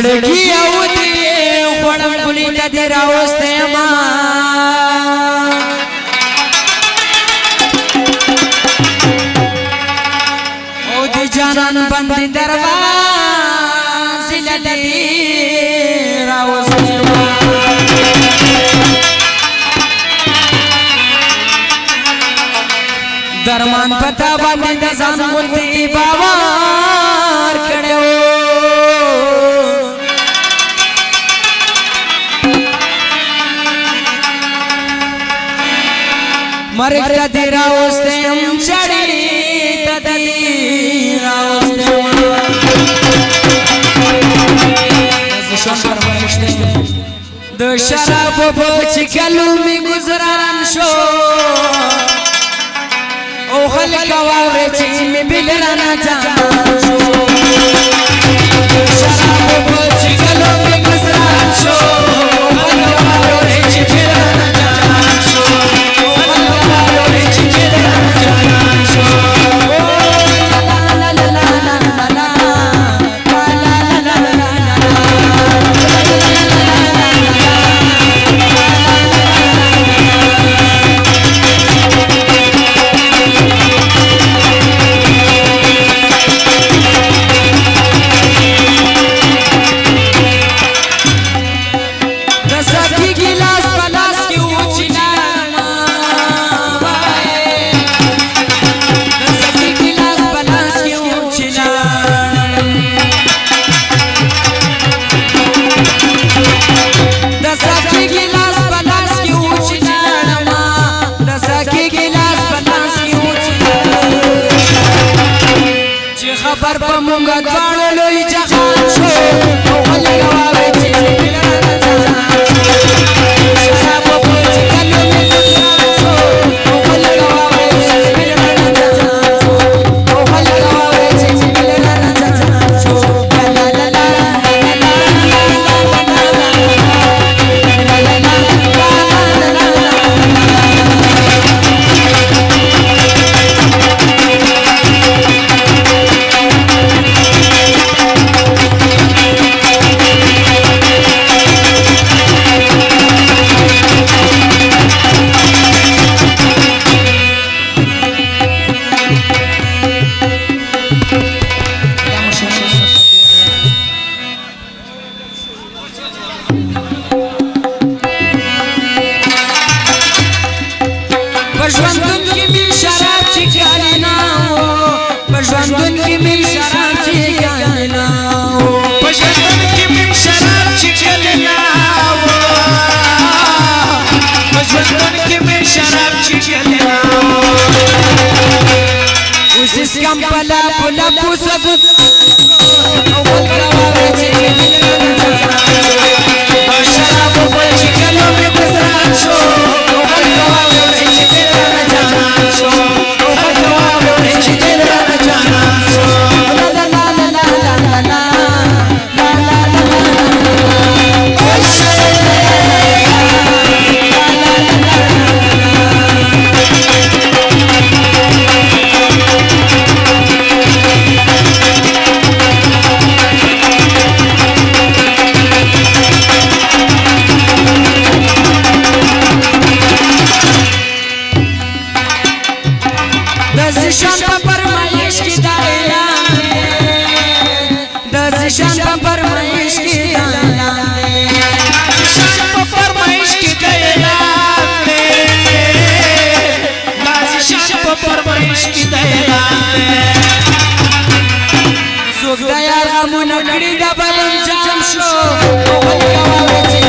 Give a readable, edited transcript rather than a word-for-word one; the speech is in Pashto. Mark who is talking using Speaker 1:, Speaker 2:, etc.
Speaker 1: زړګي او دې خړم ګلي د دې راوسته ما او دې جانان باندې دروازه لدې راوسته ما درمان پتا باندې د ځان غوندې باور کړو مرګ ته دی راوسته هم چړې ته دی راوسته د شراب په چکلو می گزاران شو او خلق واوري چې می بلرانه ځان شو شراب په چکلو می گزاران شو خلق واوري چې بلرانه ځان شو خبر په مونږه ځوان لوی جهان شو او خلک واوري چې بلرانه ځان شو شراب په چکلو می گزاران شو او خلک واوري چې بلرانه ځان شو او خلک واوري چې بلرانه ځان شو لا لا لا پژوندون کی می شراب چکالی ناو پژوندون کی می شراب چکالی ناو
Speaker 2: پژوندون کی می شراب چکالی ناو پژوندون کی می شراب چکالی ناو
Speaker 1: اوس اس کم پلا پلا پوسد او خلک واوري چې
Speaker 2: شراب په چکلو می گزاران شو او خلک واوري چې بلرانه ځان شو او خلک واوري چې بلرانه ځان شو
Speaker 1: لا لا لا لا لا لا زشان په فرمایش کې دا اعلان د زشان په فرمایش کې دا اعلان
Speaker 2: زشان په فرمایش کې دا اعلان زشان په فرمایش کې دا اعلان
Speaker 1: څوک دا یار غمونه کړي دا بلم جام شو او خلک واوري چې